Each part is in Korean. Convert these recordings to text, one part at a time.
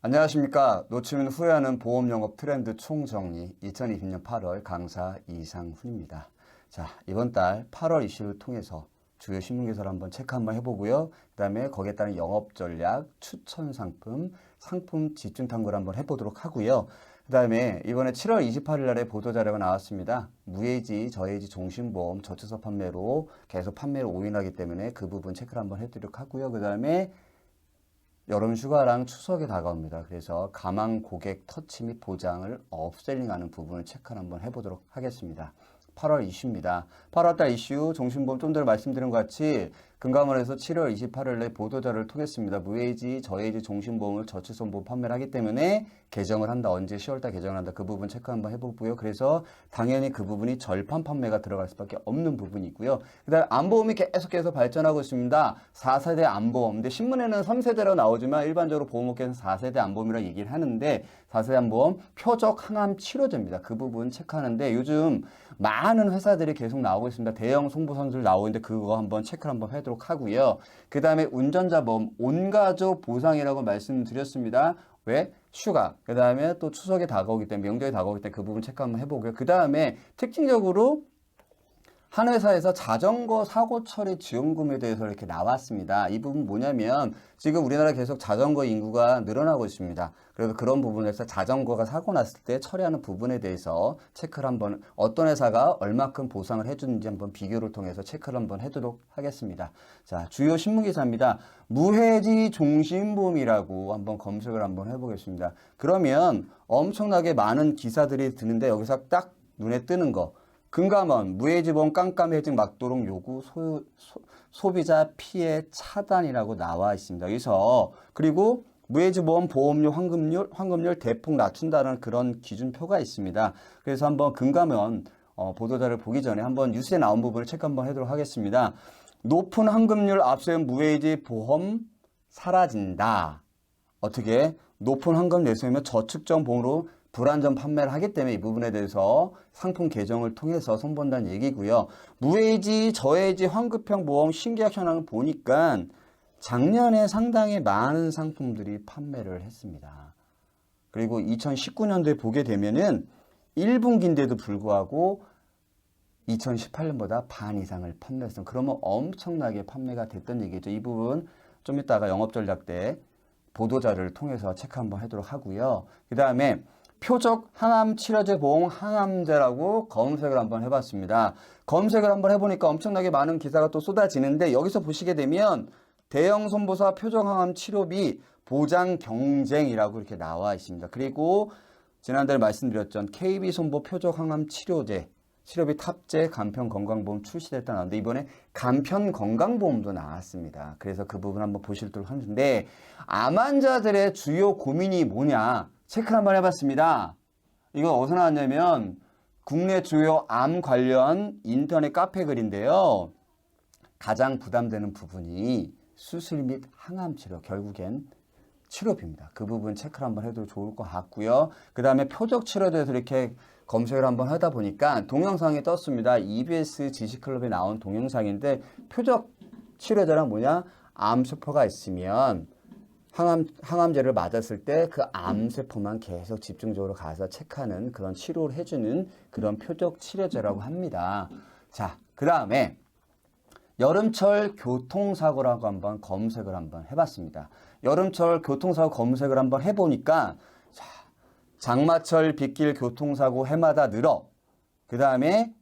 안녕하십니까. 놓치면 후회하는 보험영업 트렌드 총정리 2020년 8월 강사 이상훈입니다. 자, 이번 달 8월 이슈를 통해서 주요 신문기사를 한번 체크 한번 해보고요. 그 다음에 거기에 따른 영업전략, 추천 상품, 상품 집중 탐구를 한번 해보도록 하고요. 그 다음에 이번에 7월 28일 날에 보도자료가 나왔습니다. 무해지, 저해지 종신보험 저축서 판매로 계속 판매를 오인하기 때문에 그 부분 체크를 한번 해드리도록 하고요. 그 다음에 여름 휴가랑 추석이 다가옵니다. 그래서 가망 고객 터치 및 보장을 업셀링하는 부분을 체크를 한번 해보도록 하겠습니다. 8월 이슈입니다. 8월달 이슈 종신보험 좀 전에 말씀드린 것 같이 금감원에서 7월 28일에 보도자료를 통했습니다. 무해지, 저해지 종신보험을 저축선보험 판매를 하기 때문에 개정을 한다. 언제 10월달 개정을 한다. 그 부분 체크 한번 해보고요. 그래서 당연히 그 부분이 절판 판매가 들어갈 수밖에 없는 부분이고요. 그 다음에 안보험이 계속해서 발전하고 있습니다. 4세대 안보험. 근데 신문에는 3세대로 나오지만 일반적으로 보험업계에서 4세대 안보험이라고 얘기를 하는데 4세대 안보험 표적 항암 치료제입니다. 그 부분 체크하는데 요즘 많은 회사들이 계속 나오고 있습니다. 대형 송부선들 나오고 있는데 그거 한번 체크를 한번 해도록 하고요. 그 다음에 운전자 보험 온가족 보상이라고 말씀드렸습니다. 왜? 휴가. 그 다음에 또 추석이 다가오기 때문에 명절이 다가오기 때문에 그 부분 체크 한번 해보고요. 그 다음에 특징적으로 한 회사에서 자전거 사고 처리 지원금에 대해서 이렇게 나왔습니다. 이 부분 뭐냐면 지금 우리나라 계속 자전거 인구가 늘어나고 있습니다. 그래서 그런 부분에서 자전거가 사고 났을 때 처리하는 부분에 대해서 체크를 한번 어떤 회사가 얼마큼 보상을 해주는지 한번 비교를 통해서 체크를 한번 해도록 하겠습니다. 자, 주요 신문기사입니다. 무해지 종신보험이라고 한번 검색을 한번 해보겠습니다. 그러면 엄청나게 많은 기사들이 드는데 여기서 딱 눈에 뜨는 거. 금감원 무해지보험 깜깜해증 막도록 요구 소비자 피해 차단이라고 나와 있습니다. 여기서 그리고 무해지보험 보험료 환급률 대폭 낮춘다는 그런 기준표가 있습니다. 그래서 한번 금감원 보도자를 보기 전에 한번 뉴스에 나온 부분을 체크 한번 하도록 하겠습니다. 높은 환급률 앞세운 무해지 보험 사라진다. 어떻게? 높은 환급 내세우면 저축적 보험으로 불안전 판매를 하기 때문에 이 부분에 대해서 상품 개정을 통해서 손본다는 얘기고요. 무해지, 저해지, 환급형 보험 신계약 현황을 보니까 작년에 상당히 많은 상품들이 판매를 했습니다. 그리고 2019년도에 보게 되면은 1분기인데도 불구하고 2018년보다 반 이상을 판매했습니다. 그러면 엄청나게 판매가 됐던 얘기죠. 이 부분 좀 이따가 영업전략 때 보도자료를 통해서 체크 한번 하도록 하고요. 그 다음에 표적 항암 치료제 보험 항암제라고 검색을 한번 해봤습니다. 검색을 한번 해보니까 엄청나게 많은 기사가 또 쏟아지는데 여기서 보시게 되면 대형 손보사 표적 항암 치료비 보장 경쟁이라고 이렇게 나와 있습니다. 그리고 지난달에 말씀드렸던 KB 손보 표적 항암 치료제 치료비 탑재 간편 건강보험 출시됐다 나왔는데 이번에 간편 건강보험도 나왔습니다. 그래서 그 부분 한번 보시도록 하는데 암 환자들의 주요 고민이 뭐냐 체크를 한번 해봤습니다. 이거 어디서 나왔냐면 국내 주요 암 관련 인터넷 카페 글인데요. 가장 부담되는 부분이 수술 및 항암 치료, 결국엔 치료비입니다. 그 부분 체크를 한번 해도 좋을 것 같고요. 그 다음에 표적 치료제에서 이렇게 검색을 한번 하다 보니까 동영상이 떴습니다. EBS 지식클럽에 나온 동영상인데 표적 치료제란 뭐냐? 암세포가 있으면 항암제를 맞았을 때 그 암세포만 계속 집중적으로 가서 체크하는 그런 치료를 해주는 그런 표적 치료제라고 합니다. 자, 그 다음에 여름철 교통사고라고 한번 검색을 한번 해봤습니다. 여름철 교통사고 검색을 한번 해보니까 자, 장마철 빗길 교통사고 해마다 늘어. 그 다음에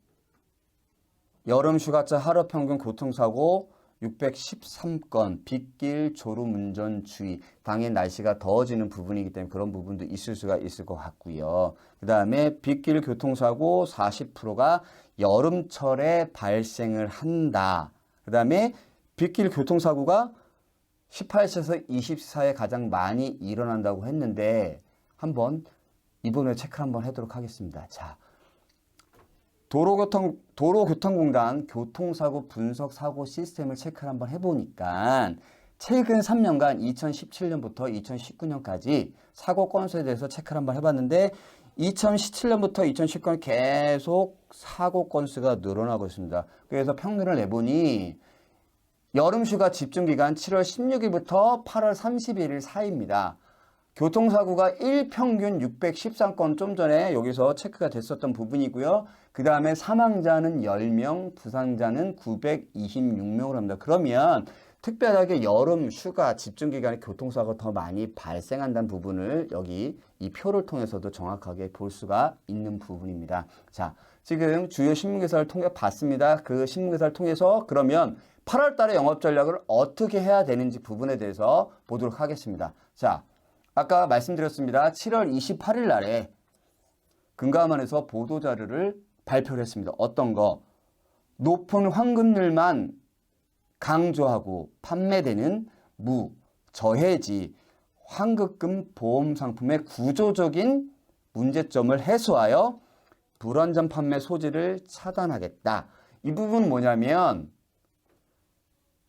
여름 휴가철 하루 평균 교통사고 613건, 빗길 졸음운전 주의. 당연 날씨가 더워지는 부분이기 때문에 그런 부분도 있을 수가 있을 것 같고요. 그 다음에 빗길 교통사고 40%가 여름철에 발생을 한다. 그 다음에 빗길 교통사고가 18세에서 24에 가장 많이 일어난다고 했는데 한번 이번에 체크를 한번 하도록 하겠습니다. 자, 도로교통공단 교통사고 분석 사고 시스템을 체크를 한번 해보니까 최근 3년간 2017년부터 2019년까지 사고 건수에 대해서 체크를 한번 해봤는데 2017년부터 2019년 계속 사고 건수가 늘어나고 있습니다. 그래서 평균을 내보니 여름휴가 집중기간 7월 16일부터 8월 31일 사이입니다. 교통사고가 1평균 613건 좀 전에 여기서 체크가 됐었던 부분이고요. 그 다음에 사망자는 10명, 부상자는 926명을 합니다. 그러면 특별하게 여름, 휴가, 집중기간에 교통사고가 더 많이 발생한다는 부분을 여기 이 표를 통해서도 정확하게 볼 수가 있는 부분입니다. 자, 지금 주요 신문기사를 통해 봤습니다. 그 신문기사를 통해서 그러면 8월 달에 영업 전략을 어떻게 해야 되는지 부분에 대해서 보도록 하겠습니다. 자, 아까 말씀드렸습니다. 7월 28일 날에 금감원에서 보도자료를 발표를 했습니다. 어떤 거? 높은 환급률만 강조하고 판매되는 저해지 환급금 보험 상품의 구조적인 문제점을 해소하여 불완전 판매 소지를 차단하겠다. 이 부분은 뭐냐면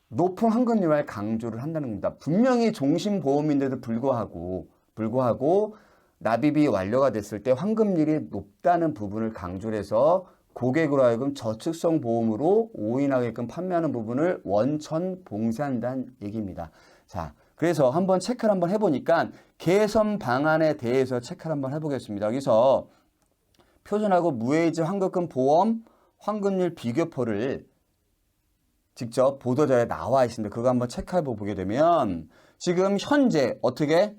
높은 환급률을 강조를 한다는 겁니다. 분명히 종신보험인데도 불구하고 납입이 완료가 됐을 때 환급률이 높다는 부분을 강조를 해서 고객으로 하여금 저축성 보험으로 오인하게끔 판매하는 부분을 원천 봉쇄한다는 얘기입니다. 자, 그래서 한번 체크를 한번 해보니까 개선 방안에 대해서 체크를 한번 해보겠습니다. 여기서 표준하고 무해지 환급금 보험 환급률 비교표를 직접 보도자료에 나와 있습니다. 그거 한번 체크해 보게 되면 지금 현재 어떻게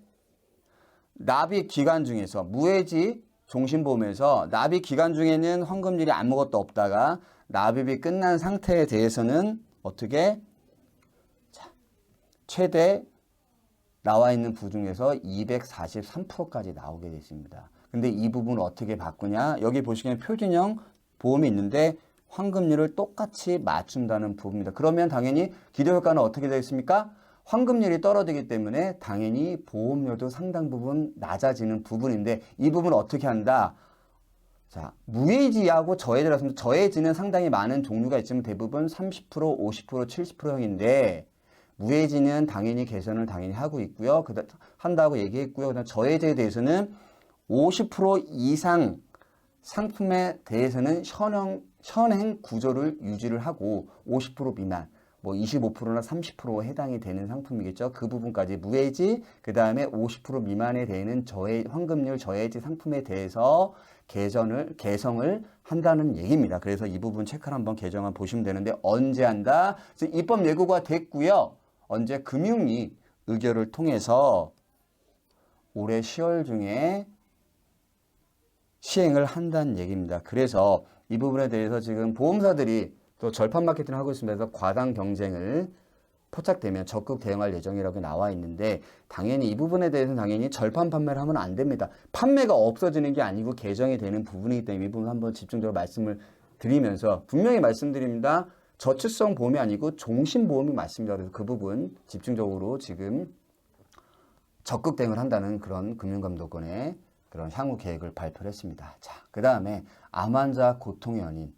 납입 기간 중에서 무해지 종신보험에서 납입 기간 중에는 환급률이 아무것도 없다가 납입이 끝난 상태에 대해서는 어떻게 최대 나와 있는 부 중에서 243%까지 나오게 됐습니다. 근데 이 부분을 어떻게 바꾸냐? 여기 보시면 표준형 보험이 있는데 환급률을 똑같이 맞춘다는 부분입니다. 그러면 당연히 기대효과는 어떻게 되겠습니까? 환급률이 떨어지기 때문에 당연히 보험료도 상당 부분 낮아지는 부분인데 이 부분을 어떻게 한다? 자, 무해지하고 저해지라서 저해지는 상당히 많은 종류가 있지만 대부분 30%, 50%, 70%형인데 무해지는 당연히 개선을 당연히 하고 있고요. 한다고 얘기했고요. 그다음 저해제에 대해서는 50% 이상 상품에 대해서는 현행 구조를 유지를 하고 50% 미만, 25%나 30% 해당이 되는 상품이겠죠. 그 부분까지 무해지, 그 다음에 50% 미만에 되는 환급률 저해지 상품에 대해서 개성을 한다는 얘기입니다. 그래서 이 부분 체크를 한번 개정을 보시면 되는데 언제 한다? 입법 예고가 됐고요. 언제 금융위 의결을 통해서 올해 10월 중에 시행을 한다는 얘기입니다. 그래서 이 부분에 대해서 지금 보험사들이 또 절판 마케팅을 하고 있습니다. 그래서 과당 경쟁을 포착되면 적극 대응할 예정이라고 나와 있는데 당연히 이 부분에 대해서는 당연히 절판 판매를 하면 안 됩니다. 판매가 없어지는 게 아니고 개정이 되는 부분이기 때문에 이 부분 한번 집중적으로 말씀을 드리면서 분명히 말씀드립니다. 저축성 보험이 아니고 종신보험이 맞습니다. 그래서 그 부분 집중적으로 지금 적극 대응을 한다는 그런 금융감독원의 그런 향후 계획을 발표를 했습니다. 자, 그 다음에 암 환자 고통의 원인.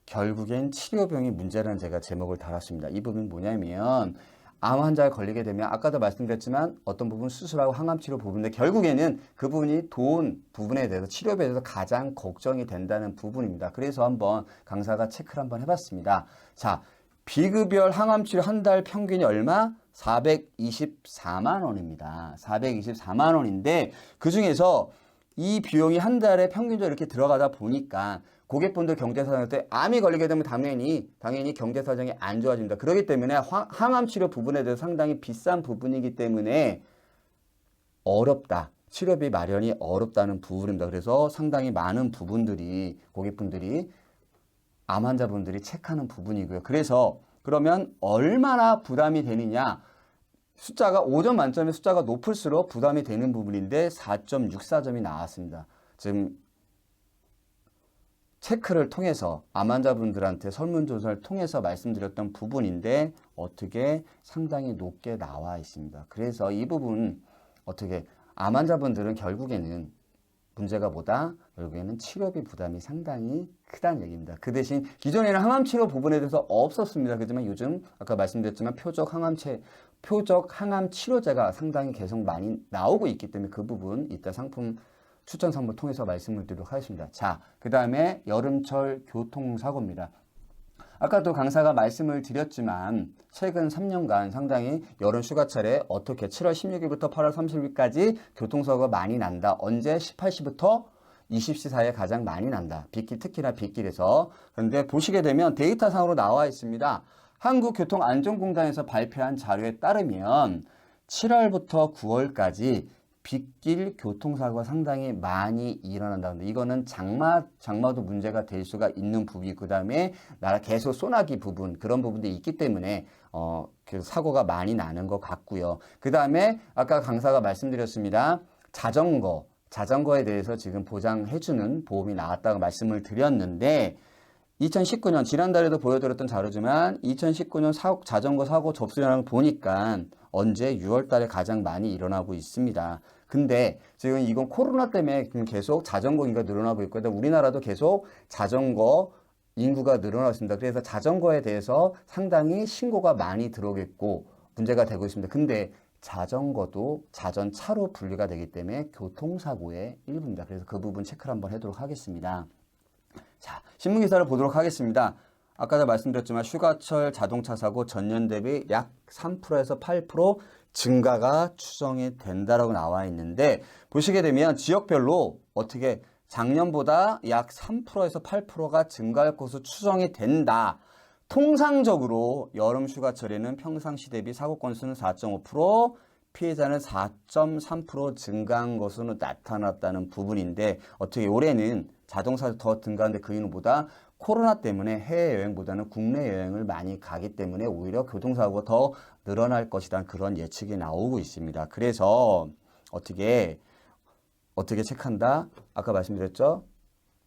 결국엔 치료병이 문제라는 제가 제목을 달았습니다. 이 부분은 뭐냐면 암 환자에 걸리게 되면 아까도 말씀드렸지만 어떤 부분 수술하고 항암치료 부분인데 결국에는 그 부분이 돈 부분에 대해서 치료비에 대해서 가장 걱정이 된다는 부분입니다. 그래서 한번 강사가 체크를 한번 해봤습니다. 자, 비급여 항암치료 한 달 평균이 얼마? 424만 원입니다. 424만 원인데 그중에서 이 비용이 한 달에 평균적으로 이렇게 들어가다 보니까 고객분들 경제사정 때 암이 걸리게 되면 당연히 경제사정이 안 좋아집니다. 그렇기 때문에 항암치료 부분에 대해서 상당히 비싼 부분이기 때문에 어렵다. 치료비 마련이 어렵다는 부분입니다. 그래서 상당히 많은 부분들이 고객분들이 암 환자분들이 체크하는 부분이고요. 그래서 그러면 얼마나 부담이 되느냐? 숫자가 5점 만점의 숫자가 높을수록 부담이 되는 부분인데 4.64점이 나왔습니다. 지금 체크를 통해서 암 환자분들한테 설문조사를 통해서 말씀드렸던 부분인데 어떻게 상당히 높게 나와 있습니다. 그래서 이 부분 어떻게 암 환자분들은 결국에는 문제가 결국에는 치료비 부담이 상당히 크다는 얘기입니다. 그 대신 기존에는 항암치료 부분에 대해서 없었습니다. 그렇지만 요즘 아까 말씀드렸지만 표적 항암 치료제가 상당히 계속 많이 나오고 있기 때문에 그 부분 이따 추천 상품 통해서 말씀을 드리도록 하겠습니다. 자, 그 다음에 여름철 교통사고입니다. 아까도 강사가 말씀을 드렸지만 최근 3년간 상당히 여름 휴가철에 어떻게 7월 16일부터 8월 30일까지 교통사고가 많이 난다. 언제? 18시부터 20시 사이에 가장 많이 난다. 빗길, 특히나 빗길에서. 그런데 보시게 되면 데이터상으로 나와 있습니다. 한국교통안전공단에서 발표한 자료에 따르면 7월부터 9월까지 빗길 교통사고가 상당히 많이 일어난다는데 이거는 장마도 문제가 될 수가 있는 부분이 그 다음에 계속 소나기 부분 그런 부분들이 있기 때문에 그 사고가 많이 나는 것 같고요. 그 다음에 아까 강사가 말씀드렸습니다. 자전거에 대해서 지금 보장해주는 보험이 나왔다고 말씀을 드렸는데 2019년 지난달에도 보여드렸던 자료지만 2019년 자전거 사고 접수량을 보니까 언제 6월 달에 가장 많이 일어나고 있습니다. 근데 지금 이건 코로나 때문에 계속 자전거 인구가 늘어나고 있고 우리나라도 계속 자전거 인구가 늘어나고 있습니다. 그래서 자전거에 대해서 상당히 신고가 많이 들어오겠고 문제가 되고 있습니다. 근데 자전거도 자전차로 분류가 되기 때문에 교통사고의 일부입니다. 그래서 그 부분 체크를 한번 해도록 하겠습니다. 자, 신문기사를 보도록 하겠습니다. 아까도 말씀드렸지만 휴가철 자동차 사고 전년 대비 약 3%에서 8% 증가가 추정이 된다라고 나와 있는데 보시게 되면 지역별로 어떻게 작년보다 약 3%에서 8%가 증가할 것으로 추정이 된다. 통상적으로 여름 휴가철에는 평상시 대비 사고 건수는 4.5%, 피해자는 4.3% 증가한 것으로 나타났다는 부분인데 어떻게 올해는 자동차도 더 증가하는데 그 이유는 보다 코로나 때문에 해외여행보다는 국내 여행을 많이 가기 때문에 오히려 교통사고가 더 늘어날 것이라는 그런 예측이 나오고 있습니다. 그래서 어떻게 체크한다? 아까 말씀드렸죠?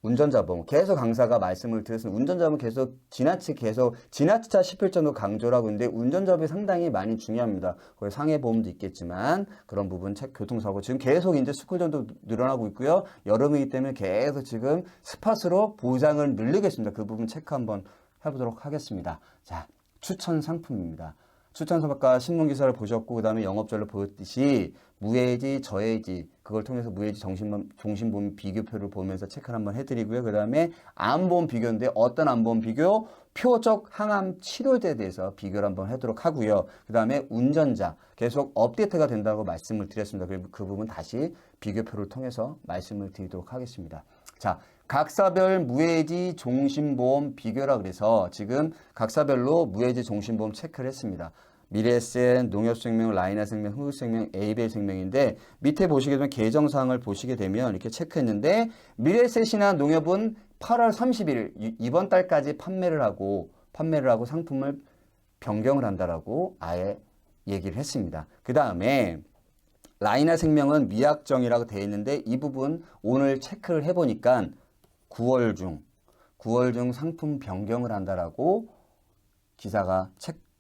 운전자보험 계속 강사가 말씀을 드렸습니다. 운전자보험 계속 지나치다 싶을 정도 강조를 하고 있는데 운전자보험이 상당히 많이 중요합니다. 거기 상해보험도 있겠지만 그런 부분 교통사고 지금 계속 이제 스쿨존도 늘어나고 있고요. 여름이기 때문에 계속 지금 스팟으로 보장을 늘리겠습니다. 그 부분 체크 한번 해보도록 하겠습니다. 자, 추천 상품입니다. 추천서박과 신문기사를 보셨고 그 다음에 영업전을 보였듯이 무해지, 저해지 그걸 통해서 무해지 종신보험 비교표를 보면서 체크를 한번 해드리고요. 그 다음에 암보험 비교인데 어떤 암보험 비교? 표적 항암 치료제에 대해서 비교를 한번 하도록 하고요. 그 다음에 운전자 계속 업데이트가 된다고 말씀을 드렸습니다. 그리고 그 부분 다시 비교표를 통해서 말씀을 드리도록 하겠습니다. 자, 각사별 무해지 종신보험 비교라 그래서 지금 각사별로 무해지 종신보험 체크를 했습니다. 미래에셋, 농협생명, 라이나생명, 흥국생명, 에이벨생명인데 밑에 보시게 되면 계정사항을 보시게 되면 이렇게 체크했는데 미래에셋이나 농협은 8월 30일 이번 달까지 판매를 하고 상품을 변경을 한다라고 아예 얘기를 했습니다. 그 다음에 라이나생명은 미약정이라고 되어 있는데 이 부분 오늘 체크를 해보니까 9월 중 상품 변경을 한다라고 기사가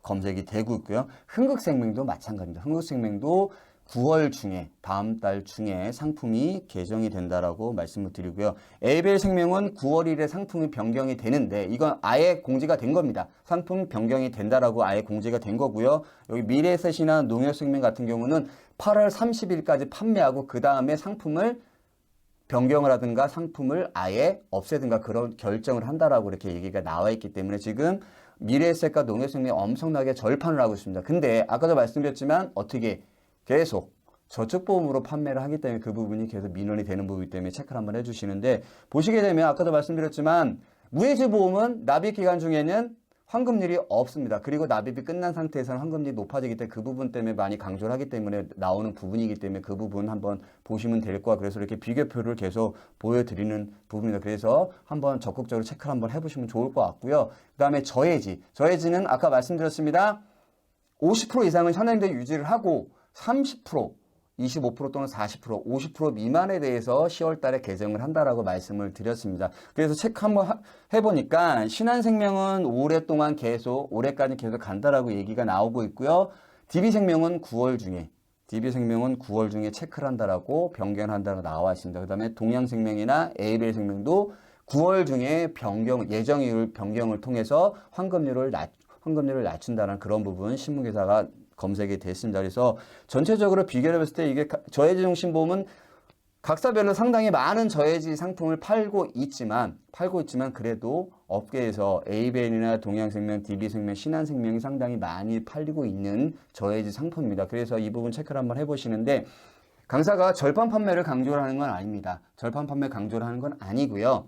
검색이 되고 있고요. 흥국생명도 마찬가지입니다. 흥국생명도 9월 중에 다음 달 중에 상품이 개정이 된다라고 말씀을 드리고요. 에이벨생명은 9월 1일에 상품이 변경이 되는데 이건 아예 공지가 된 겁니다. 상품 변경이 된다라고 아예 공지가 된 거고요. 여기 미래에셋이나 농협생명 같은 경우는 8월 30일까지 판매하고 그 다음에 상품을 변경을 하든가 상품을 아예 없애든가 그런 결정을 한다라고 이렇게 얘기가 나와 있기 때문에 지금 미래에셋과 농협생명이 엄청나게 절판을 하고 있습니다. 근데 아까도 말씀드렸지만 어떻게 계속 저축보험으로 판매를 하기 때문에 그 부분이 계속 민원이 되는 부분이기 때문에 체크를 한번 해주시는데 보시게 되면 아까도 말씀드렸지만 무해지 보험은 납입 기간 중에는 환급률이 없습니다. 그리고 납입이 끝난 상태에서는 환급률이 높아지기 때문에 그 부분 때문에 많이 강조를 하기 때문에 나오는 부분이기 때문에 그 부분 한번 보시면 될 거야. 그래서 이렇게 비교표를 계속 보여드리는 부분입니다. 그래서 한번 적극적으로 체크를 한번 해보시면 좋을 것 같고요. 그 다음에 저해지는 아까 말씀드렸습니다. 50% 이상은 현행대로 유지를 하고 30%, 25% 또는 40%, 50% 미만에 대해서 10월 달에 개정을 한다라고 말씀을 드렸습니다. 그래서 체크 한번 해보니까 신한생명은 올해까지 계속 간다라고 얘기가 나오고 있고요. DB생명은 9월 중에 체크를 한다라고 변경한다고 나와 있습니다. 그 다음에 동양생명이나 에이벨생명도 9월 중에 예정이율 변경을 통해서 환급률을 낮춘다는 그런 부분 신문기사가 검색이 됐습니다. 그래서 전체적으로 비교를 해봤을 때 이게 저해지 종신보험은 각사별로 상당히 많은 저해지 상품을 팔고 있지만 그래도 업계에서 에이벤이나 동양생명, DB생명, 신한생명이 상당히 많이 팔리고 있는 저해지 상품입니다. 그래서 이 부분 체크를 한번 해보시는데 강사가 절판 판매를 강조를 하는 건 아닙니다. 절판 판매 강조를 하는 건 아니고요.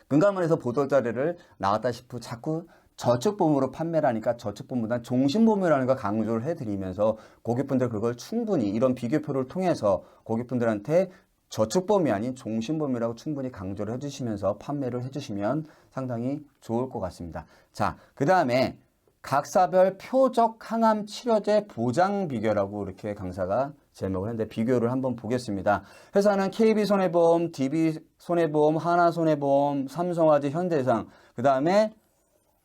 금감원에서 보도자료를 나왔다 싶고 자꾸 저축보험으로 판매를 하니까 저축보험보다 종신보험이라는 걸 강조를 해드리면서 고객분들 그걸 충분히 이런 비교표를 통해서 고객분들한테 저축보험이 아닌 종신보험이라고 충분히 강조를 해주시면서 판매를 해주시면 상당히 좋을 것 같습니다. 자, 그 다음에 각사별 표적 항암 치료제 보장 비교라고 이렇게 강사가 제목을 했는데 비교를 한번 보겠습니다. 회사는 KB손해보험, DB손해보험, 하나손해보험, 삼성화재, 현대해상, 그 다음에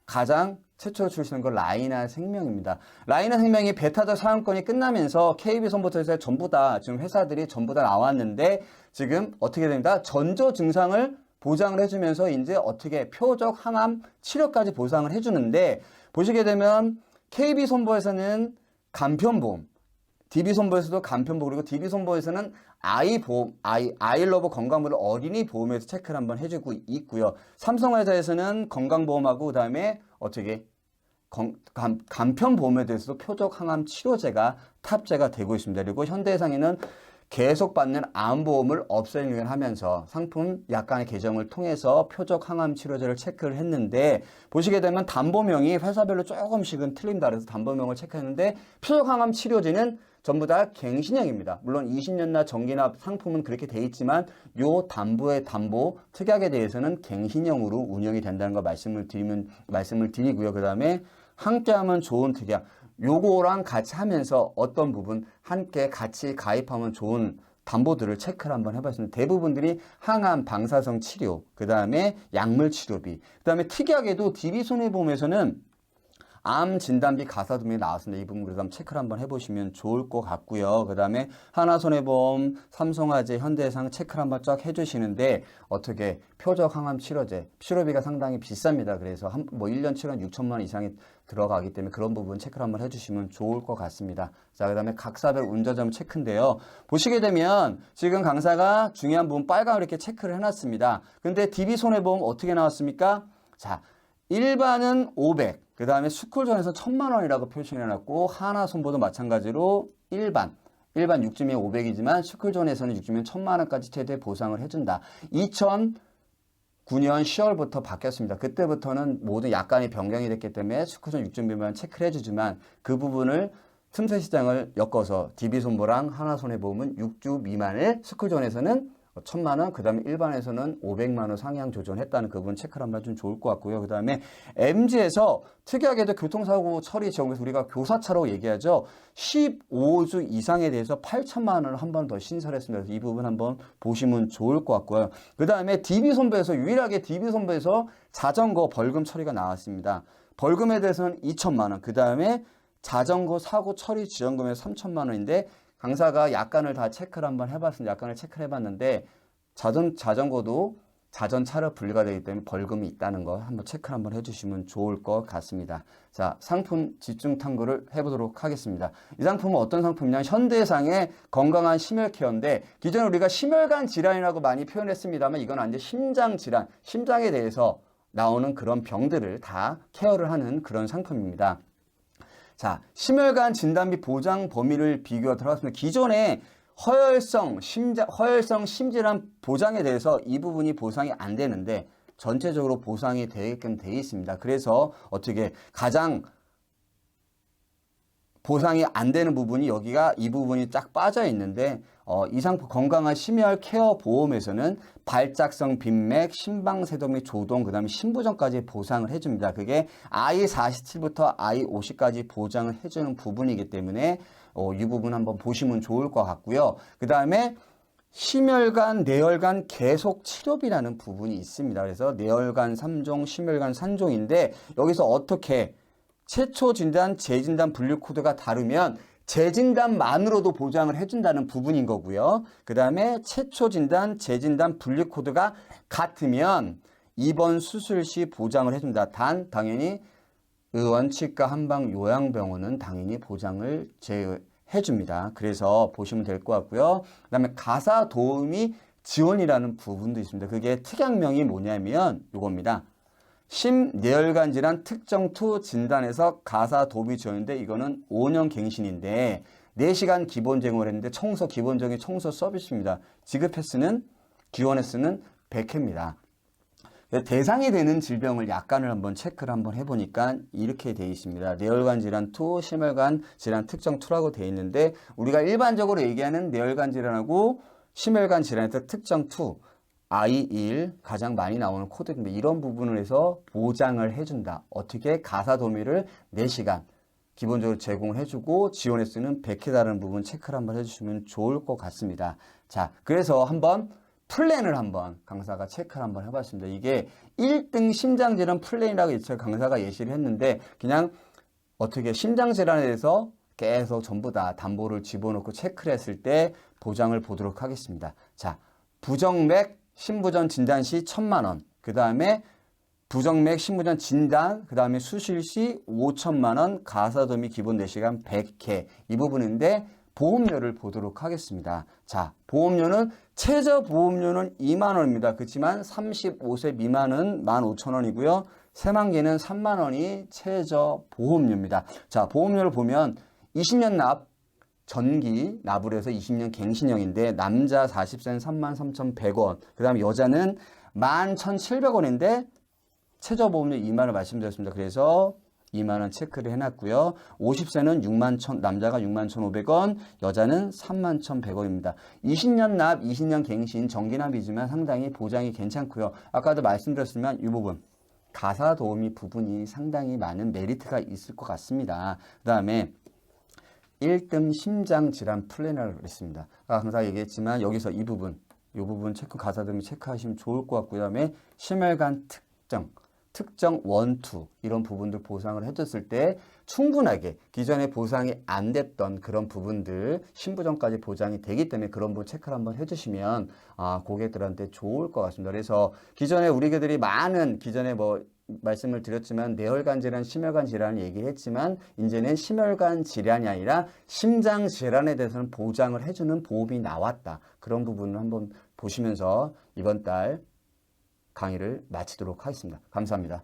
가장 최초로 출시한 건 라이나생명입니다. 라이나생명이 베타적 사용권이 끝나면서 KB손부터 전부 다 지금 회사들이 전부 다 나왔는데 지금 어떻게 됩니다? 전조 증상을 보장을 해주면서 이제 어떻게 표적 항암 치료까지 보상을 해주는데 보시게 되면 KB손보에서는 간편보험, DB손보에서도 간편보험 그리고 DB손보에서는 아이보험, 아이러브 건강보험 어린이 보험에서 체크를 한번 해주고 있고요. 삼성화재에서는 건강보험하고 그 다음에 어떻게 간편보험에 대해서도 표적 항암 치료제가 탑재가 되고 있습니다. 그리고 현대해상에는 계속 받는 암보험을 업셀링을 하면서 상품 약간의 개정을 통해서 표적 항암 치료제를 체크를 했는데 보시게 되면 담보명이 회사별로 조금씩은 틀린다 그래서 담보명을 체크했는데 표적 항암 치료제는 전부 다 갱신형입니다. 물론 20년나 정기납 상품은 그렇게 돼 있지만 요 담보의 담보 특약에 대해서는 갱신형으로 운영이 된다는 거 말씀을 드리고요. 그 다음에 함께하면 좋은 특약 요거랑 같이 하면서 어떤 부분 함께 같이 가입하면 좋은 담보들을 체크를 한번 해봤습니다. 대부분들이 항암, 방사성 치료, 그 다음에 약물 치료비, 그 다음에 특약에도 DB손해보험에서는 암 진단비 가사금이 나왔습니다. 이 부분 그래서 한번 체크를 한번 해보시면 좋을 것 같고요. 그 다음에 하나손해보험, 삼성화재, 현대해상 체크를 한번 쫙 해주시는데 어떻게 표적 항암 치료제 치료비가 상당히 비쌉니다. 그래서 1년 치료한 6천만 원 이상이 들어가기 때문에 그런 부분 체크를 한번 해주시면 좋을 것 같습니다. 자, 그 다음에 각사별 운전점 체크인데요. 보시게 되면 지금 강사가 중요한 부분 빨강으로 이렇게 체크를 해놨습니다. 근데 DB손해보험 어떻게 나왔습니까? 자, 일반은 500, 그 다음에 스쿨존에서 1000만 원이라고 표시해놨고 하나손보도 마찬가지로 일반 6주면 500이지만 스쿨존에서는 6주면 1000만 원까지 최대 보상을 해준다. 2009년 10월부터 바뀌었습니다. 그때부터는 모두 약간의 변경이 됐기 때문에 스쿨존 6주면 체크를 해주지만 그 부분을 틈새 시장을 엮어서 DB손보랑 하나손해보험은 6주 미만을 스쿨존에서는 1000만 원, 그 다음에 일반에서는 500만 원 상향 조정했다는 그 부분 체크를 한번 좀 좋을 것 같고요. 그 다음에 MG에서 특이하게도 교통사고 처리 지역에서 우리가 교사차라고 얘기하죠. 15주 이상에 대해서 8천만 원을 한 번 더 신설했습니다. 그래서 이 부분 한번 보시면 좋을 것 같고요. 그 다음에 DB손보에서 유일하게 DB손보에서 자전거 벌금 처리가 나왔습니다. 벌금에 대해서는 2천만 원, 그 다음에 자전거 사고 처리 지원금에 3천만 원인데 강사가 약관을 다 체크를 한번 해봤습니다. 약관을 체크를 해봤는데 자전거도 자전차로 분류가 되기 때문에 벌금이 있다는 거 한번 체크를 한번 해주시면 좋을 것 같습니다. 자, 상품 집중 탐구를 해보도록 하겠습니다. 이 상품은 어떤 상품이냐? 현대해상의 건강한 심혈케어인데 기존에 우리가 심혈관 질환이라고 많이 표현했습니다만 이건 아니죠. 심장 질환, 심장에 대해서 나오는 그런 병들을 다 케어를 하는 그런 상품입니다. 자, 심혈관 진단비 보장 범위를 비교가 들어갔습니다. 기존에 허혈성 심질환 보장에 대해서 이 부분이 보상이 안 되는데 전체적으로 보상이 되게끔 되어 있습니다. 그래서 어떻게 가장 보상이 안 되는 부분이 여기가 이 부분이 쫙 빠져 있는데 이 상품 건강한 심혈 케어 보험에서는 발작성 빈맥, 심방세동 및 조동, 그 다음에 신부전까지 보상을 해줍니다. 그게 I47부터 I50까지 보장을 해주는 부분이기 때문에 이 부분 한번 보시면 좋을 것 같고요. 그 다음에 심혈관, 뇌혈관 계속 치료비라는 부분이 있습니다. 그래서 뇌혈관 3종, 심혈관 3종인데 여기서 어떻게 최초 진단, 재진단 분류 코드가 다르면 재진단만으로도 보장을 해준다는 부분인 거고요. 그 다음에 최초 진단, 재진단 분류 코드가 같으면 입원 수술 시 보장을 해준다. 당연히 의원, 치과, 한방, 요양병원은 당연히 보장을 해줍니다. 그래서 보시면 될 것 같고요. 그 다음에 가사 도우미 지원이라는 부분도 있습니다. 그게 특약명이 뭐냐면 이겁니다. 심뇌혈관 질환 특정 투 진단에서 가사 도우미 지원인데 이거는 5년 갱신인데 4시간 기본 제공을 했는데 기본적인 청소 서비스입니다. 지급 횟수는 기원 횟수는 100회입니다. 대상이 되는 질병을 약관을 한번 체크를 한번 해보니까 이렇게 되어 있습니다. 뇌혈관 질환 2, 심혈관 질환 특정 2라고 되어 있는데 우리가 일반적으로 얘기하는 뇌혈관 질환하고 심혈관 질환의 특정 2, I1 가장 많이 나오는 코드인데 이런 부분을 해서 보장을 해준다. 어떻게 가사 도우미를 4시간 기본적으로 제공을 해주고 지원 횟수는 100회다라는 부분 체크를 한번 해주시면 좋을 것 같습니다. 자, 그래서 한번 플랜을 한번 강사가 체크를 한번 해봤습니다. 이게 1등 심장질환 플랜이라고 강사가 예시를 했는데 그냥 어떻게 심장질환에 대해서 계속 전부 다 담보를 집어넣고 체크를 했을 때 보장을 보도록 하겠습니다. 자, 부정맥 심부전 진단 시 1,000만 원, 그 다음에 부정맥 심부전 진단, 그 다음에 수술 시 5천만 원, 가사도우미 기본 4시간 100회 이 부분인데 보험료를 보도록 하겠습니다. 자, 보험료는 최저 보험료는 2만 원입니다. 그렇지만 35세 미만은 15,000원이고요. 새만개는 3만 원이 최저 보험료입니다. 자, 보험료를 보면 20년 납 전기 납으로 해서 20년 갱신형인데 남자 40세는 33,100원, 그 다음에 여자는 11,700원인데 최저 보험료 2만 원 말씀드렸습니다. 그래서 2만 원 체크를 해놨고요. 50세는 남자가 61,500원, 여자는 31,100원입니다. 20년 납, 20년 갱신, 정기납이지만 상당히 보장이 괜찮고요. 아까도 말씀드렸지만 이 부분, 가사 도우미 부분이 상당히 많은 메리트가 있을 것 같습니다. 그 다음에 1등 심장질환 플래너를 했습니다. 항상 얘기했지만 여기서 이 부분 체크, 가사 도우미 체크하시면 좋을 것 같고요. 그 다음에 심혈관 특정 1, 2 이런 부분들 보상을 해줬을 때 충분하게 기존에 보상이 안 됐던 그런 부분들 신부전까지 보장이 되기 때문에 그런 부분 체크를 한번 해주시면 고객들한테 좋을 것 같습니다. 그래서 기존에 우리들이 많은 기존에 말씀을 드렸지만 뇌혈관 질환, 심혈관 질환을 얘기를 했지만 이제는 심혈관 질환이 아니라 심장 질환에 대해서는 보장을 해주는 보험이 나왔다. 그런 부분을 한번 보시면서 이번 달 강의를 마치도록 하겠습니다. 감사합니다.